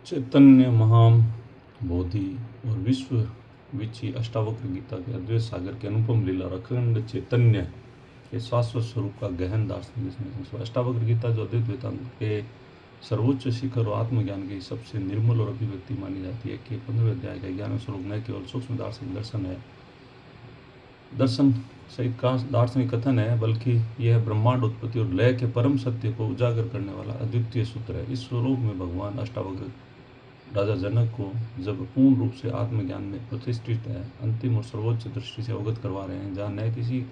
चैतन्य महाम बोधि और विश्व विची अष्टावक्र गीता के अद्वैत सागर के अनुपम लीला और अखंड चैतन्य के शाश्वत स्वरूप का गहन दार्शनिक अष्टावक्र गीता जो अद्वैत वेदांत के सर्वोच्च शिखर और आत्मज्ञान की सबसे निर्मल और अभिव्यक्ति मानी जाती है कि 15वें अध्याय का 11वें श्लोक न केवल सूक्ष्म दार्शनिक दर्शन सहित का दार्शनिक कथन है, बल्कि यह ब्रह्मांड उत्पत्ति और लय के परम सत्य को उजागर करने वाला अद्वितीय सूत्र है। इस स्वरूप में भगवान अष्टावक्र राजा जनक को जब पूर्ण रूप से आत्मज्ञान में प्रतिष्ठित है, अंतिम और सर्वोच्च दृष्टि से अवगत करवा रहे हैं, जहाँ न किसी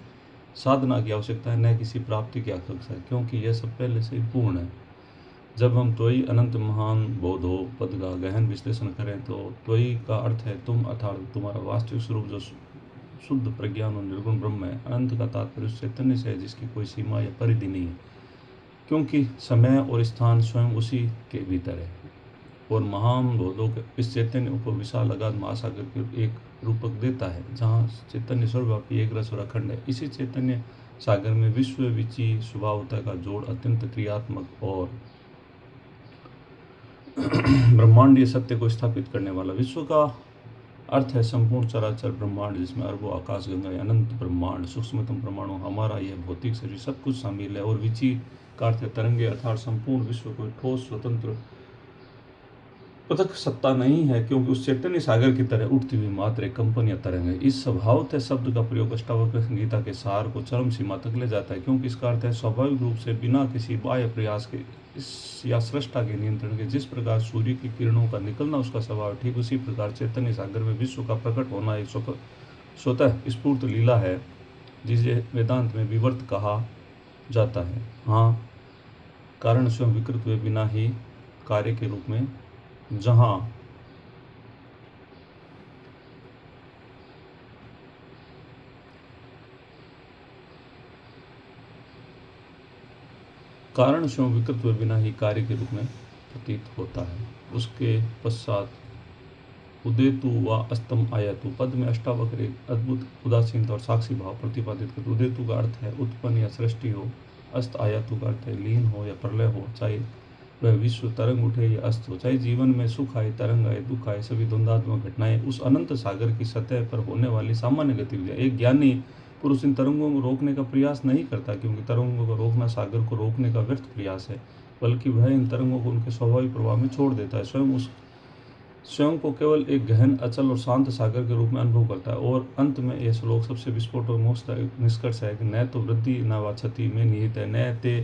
साधना की आवश्यकता है न किसी प्राप्ति की आवश्यकता है, क्योंकि यह सब पहले से ही पूर्ण है। जब हम त्वयि अनंत महान बोधो पद का गहन विश्लेषण करें तो त्वयि का अर्थ है तुम, अर्थात तुम्हारा वास्तविक स्वरूप जो शुद्ध प्रज्ञान और निर्गुण ब्रह्म है। अनंत का तात्पर्य उस चैतन्य से है जिसकी कोई सीमा या परिधि नहीं है, क्योंकि समय और स्थान स्वयं उसी के भीतर है। और महान बोधो इस चैतन्य ऊपर विशाल अगाध महासागर के एक रूपक देता है, जहाँ चैतन्य सर्वव्यापी एक रस और अखंड है। इसी चैतन्य सागर में विश्व विची स्वभावता का जोड़ अत्यंत क्रियात्मक और ब्रह्मांडीय सत्य को स्थापित करने वाला। विश्व का अर्थ है संपूर्ण चराचर ब्रह्मांड, जिसमें अरबों आकाश गंगा अनंत ब्रह्मांड, सूक्ष्मतम परमाणु, हमारा यह भौतिक शरीर, सब कुछ शामिल है। और विची का अर्थ है तरंगे, अर्थात संपूर्ण विश्व कोई ठोस स्वतंत्र पृथक सत्ता नहीं है, क्योंकि उस चैतन्य सागर की तरह उठती हुई मात्र एक कंपन या तरंग है। इस स्वभावतः शब्द का प्रयोग अष्टावक्र गीता के सार को चरम सीमा तक ले जाता है, क्योंकि इसका अर्थ है स्वाभाविक रूप से बिना किसी बाह्य प्रयास के इस या सृष्टा के नियंत्रण के। जिस प्रकार सूर्य की किरणों का निकलना उसका स्वभाव, ठीक उसी प्रकार चैतन्य सागर में विश्व का प्रकट होना एक स्वतः स्फूर्त लीला है, जिसे वेदांत में विवर्त कहा जाता है। हाँ, कारण स्वयं विकृत हुए बिना ही कार्य के रूप में, जहाँ कारण स्वयं विकृत हुए बिना ही कार्य के रूप में प्रतीत होता है। उसके पश्चात उदेतु व अस्तम आयतु पद में अष्टावक्र एक अद्भुत उदासीनता और साक्षी भाव प्रतिपादित करते। उदेतु का अर्थ है उत्पन्न या सृष्टि हो, अस्त आयतु का अर्थ है लीन हो या प्रलय हो, चाहे वह विश्व तरंग उठे या अस्त हो, चाहे जीवन में सुख आए, तरंग आए, दुख आए, सभी द्वंद्वात्मक घटनाएं उस अनंत सागर की सतह पर होने वाली सामान्य गतिविधियां। एक ज्ञानी पुरुष इन तरंगों को रोकने का प्रयास नहीं करता, क्योंकि तरंगों को रोकना सागर को रोकने का व्यर्थ प्रयास है, बल्कि वह इन तरंगों को उनके स्वाभाविक प्रभाव में छोड़ देता है। स्वयं को केवल एक गहन, अचल और शांत सागर के रूप में अनुभव करता है। और अंत में यह श्लोक सबसे विस्फोट और मोक्षदायक निष्कर्ष है कि न तो वृद्धि न व क्षति में निहित है। न ते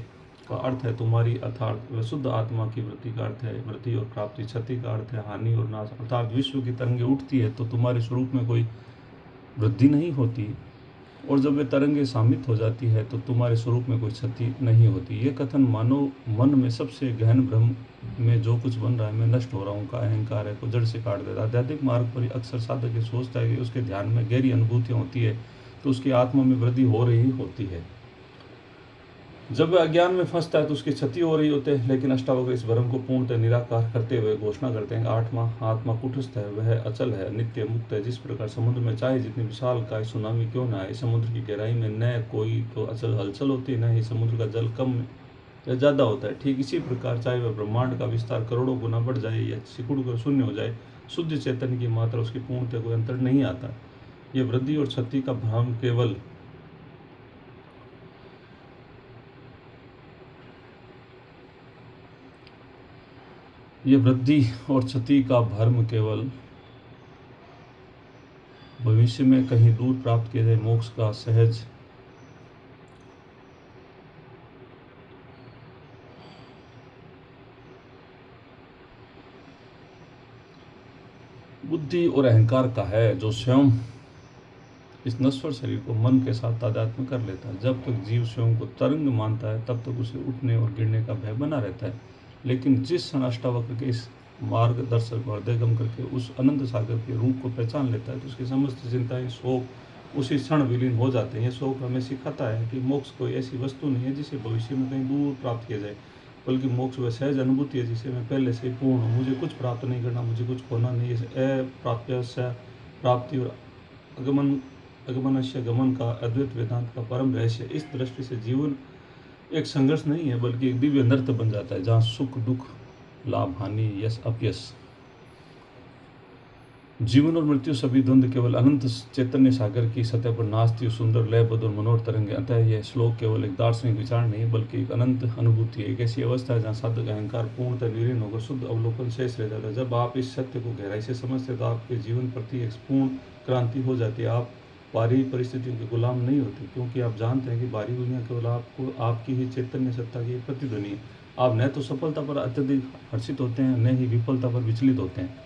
का अर्थ है तुम्हारी, अर्थात वह शुद्ध आत्मा की वृत्ति का अर्थ है वृद्धि और प्राप्ति। क्षति का अर्थ है हानि और नाश, अर्थात विश्व की तरंगे उठती है तो तुम्हारे स्वरूप में कोई वृद्धि नहीं होती, और जब वे तरंगे शामित हो जाती है तो तुम्हारे स्वरूप में कोई क्षति नहीं होती। ये कथन मानव मन में सबसे गहन भ्रम में जो कुछ बन रहा है, मैं नष्ट हो रहा हूँ का अहंकार है, को जड़ से काट देता है। आध्यात्मिक मार्ग पर अक्सर साधक ये सोचता है कि उसके ध्यान में गहरी अनुभूतियाँ होती है तो उसकी आत्मा में वृद्धि हो रही होती है। जब वह अज्ञान में फंसता है तो उसकी क्षति हो रही होती है। लेकिन अष्टावक्र इस भ्रम को पूर्णतः निराकार करते हुए घोषणा करते हैं आत्मा कुटस्थ है, वह अचल है, नित्य मुक्त है। जिस प्रकार समुद्र में चाहे जितनी विशाल काय सुनामी क्यों न आए, समुद्र की गहराई में न कोई तो अचल हलचल होती है, न ही समुद्र का जल कम या ज़्यादा होता है। ठीक इसी प्रकार चाहे वह ब्रह्मांड का विस्तार करोड़ों गुना बढ़ जाए या सिकुड़ कर शून्य हो जाए, शुद्ध चैतन्य की मात्रा उसकी पूर्णतः कोई अंतर नहीं आता। यह वृद्धि और क्षति का भ्रम केवल भविष्य में कहीं दूर प्राप्त किए गए मोक्ष का सहज बुद्धि और अहंकार का है, जो स्वयं इस नश्वर शरीर को मन के साथ तादात्म्य कर लेता है। जब तक जीव स्वयं को तरंग मानता है तब तक उसे उठने और गिरने का भय बना रहता है। लेकिन जिस क्षण अष्टावक्र के इस मार्गदर्शक को हृदयगम करके उस अनंत सागर के रूप को पहचान लेता है तो उसकी समस्त चिंताएं, शोक उसी क्षण विलीन हो जाते हैं। यह शोक हमें सिखाता है कि मोक्ष कोई ऐसी वस्तु नहीं है जिसे भविष्य में कहीं दूर प्राप्त किया जाए, बल्कि मोक्ष वह सहज अनुभूति है जिसे मैं पहले से पूर्ण हूँ। मुझे कुछ प्राप्त नहीं करना, मुझे कुछ खोना नहीं। इस अप्राप्य प्राप्ति और अगमनस्य गमन का अद्वैत वेदांत का परम रहस्य। इस दृष्टि से जीवन एक संघर्ष नहीं है, बल्कि एक दिव्य नृत्य बन जाता है, जहाँ सुख दुख लाभ हानि, यश अपयश, जीवन और मृत्यु सभी द्वंद्व केवल अनंत चैतन्य सागर की सतह पर नाचती सुंदर लयबद्ध और मनोहर तरंगे। अतः यह श्लोक केवल एक दार्शनिक विचार नहीं बल्कि एक अनंत अनुभूति है, एक ऐसी अवस्था है जहाँ साधक अहंकार पूर्णतः विलीन होकर शुद्ध अवलोकन शेष रह जाता है। जब आप इस सत्य को गहराई से समझते हैं तो आपके जीवन प्रति एक पूर्ण क्रांति हो जाती है। आप बाहरी परिस्थितियों के गुलाम नहीं होते, क्योंकि आप जानते हैं कि बाहरी दुनिया केवल आपको आपकी ही चैतन्य सत्ता की प्रतिध्वनि है। आप न तो सफलता पर अत्यधिक हर्षित होते हैं, न ही विफलता पर विचलित होते हैं,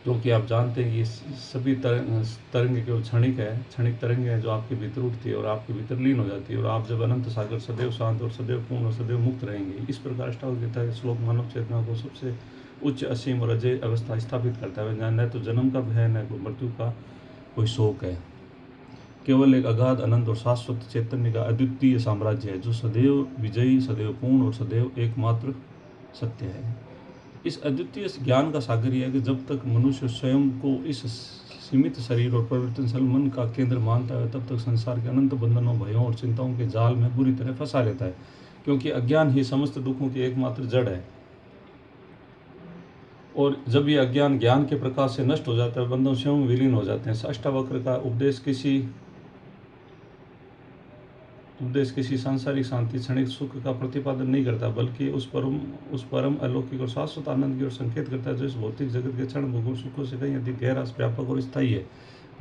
क्योंकि आप जानते हैं ये सभी तरंग केवल क्षणिक है, क्षणिक तरंग है जो आपके भीतर उठती है और आपके भीतर लीन हो जाती है, और आप जब अनंत सागर सदैव शांत और सदैव पूर्ण और सदैव मुक्त रहेंगे। इस प्रकार अष्टावक्र के श्लोक मानव चेतना को सबसे उच्च असीम और अजय अवस्था स्थापित करता है, जहाँ न तो जन्म का भय न कोई मृत्यु का कोई शोक है। केवल एक अगाध अनंत और शाश्वत चैतन्य का अद्वितीय साम्राज्य है जो सदैव विजयी, सदैव पूर्ण और सदैव एकमात्र सत्य है। इस अद्वितीय ज्ञान का सागर यह है कि जब तक मनुष्य स्वयं को इस सीमित शरीर और परिवर्तनशील मन का केंद्र मानता है, तब तक संसार के अनंत बंधनों, भयों और चिंताओं के जाल में बुरी तरह फंसा रहता है, क्योंकि अज्ञान ही समस्त दुखों की एकमात्र जड़ है। और जब ये अज्ञान ज्ञान के प्रकाश से नष्ट हो जाता है, बंधन स्वयं विलीन हो जाते हैं। अष्टावक्र का उपदेश किसी सांसारिक शांति, क्षणिक सुख का प्रतिपादन नहीं करता, बल्कि उस परम अलौकिक और शाश्वत आनंद की ओर संकेत करता है जो इस भौतिक जगत के क्षण भोगों सुखों से कहीं अधिक गहरा, व्यापक और स्थायी है,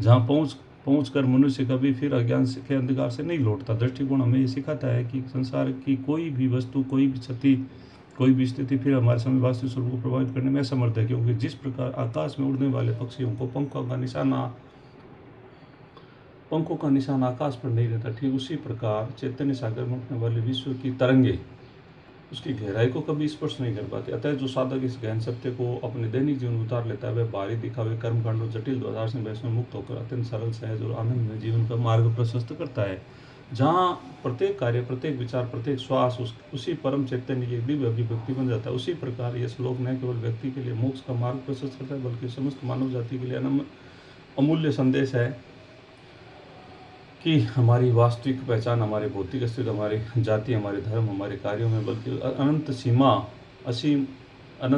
जहाँ पहुँच कर मनुष्य कभी फिर अज्ञान के अंधकार से नहीं लौटता। दृष्टिकोण हमें ये सिखाता है कि संसार की कोई भी वस्तु, कोई भी क्षति, कोई भी स्थिति फिर हमारे समय वास्तविक स्वरूप को प्रभावित करने में असमर्थ है, क्योंकि जिस प्रकार आकाश में उड़ने वाले पक्षियों को पंखों का निशान आकाश पर नहीं रहता, ठीक उसी प्रकार चैतन्य सागर में उठने वाले विश्व की तरंगे उसकी गहराई को कभी स्पर्श नहीं कर पाते। अतः जो साधक इस गहन सत्य को अपने दैनिक जीवन में उतार लेता है, वह बाहरी दिखावे, कर्मकांड और जटिल द्वार से बहस में मुक्त होकर अत्यंत सरल, सहज और आनंद में जीवन का मार्ग प्रशस्त करता है, जहाँ प्रत्येक कार्य, प्रत्येक विचार, प्रत्येक श्वास उसी परम चैतन्य की दिव्य अभिव्यक्ति बन जाता है। उसी प्रकार यह श्लोक न केवल व्यक्ति के लिए मोक्ष का मार्ग प्रशस्त करता है, बल्कि समस्त मानव जाति के लिए अमूल्य संदेश है कि हमारी वास्तविक पहचान हमारे भौतिक अस्तित्व, हमारी जाति, हमारे धर्म, हमारे कार्यों में, बल्कि अनंत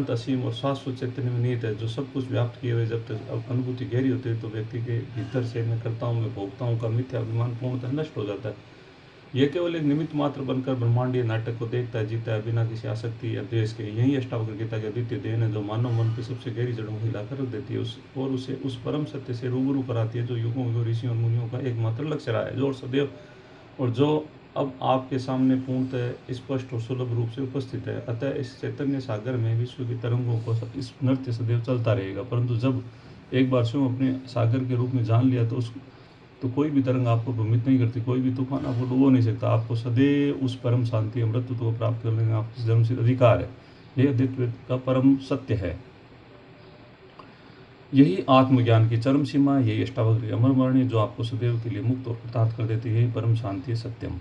असीम और शाश्वत चैतन्य में निहित है, जो सब कुछ व्याप्त किए हुए। जब तक अनुभूति गहरी होती है तो व्यक्ति के भीतर से मैं करता हूँ, मैं भोगता हूँ का मिथ्या अभिमान पूर्णतः नष्ट हो जाता है। यह केवल एक निमित्त मात्र बनकर ब्रह्मांडीय नाटक को देखता है, जीता है, बिना किसी आसक्ति या द्वेष के। यही अष्टावक्र गीता की अद्वितीय देन है, जो मानव मन की सबसे गहरी जड़ों को हिलाकर रख देती है और उसे उस परम सत्य से रूबरू कराती है जो युगों ऋषियों और मुनियों का एकमात्र लक्ष्य रहा है, जो सदैव और जो अब आपके सामने पूर्णतः स्पष्ट और सुलभ रूप से उपस्थित है। अतः इस चैतन्य सागर में विश्व की तरंगों को इस नृत्य सदैव चलता रहेगा, परंतु जब एक बार स्वयं अपने सागर के रूप में जान लिया तो कोई भी तरंग आपको भ्रमित नहीं करती, कोई भी तूफान आपको डुबो नहीं सकता। आपको सदैव उस परम शांति, अमृतत्व को प्राप्त करने का आपका जन्मसिद्ध अधिकार है। यह अद्वितीय का परम सत्य है। यही आत्मज्ञान की चरम सीमा, यही अष्टावक्र की अमर वाणी जो आपको सदैव के लिए मुक्त और कृतार्थ कर देती है। यही परम शांति सत्यम।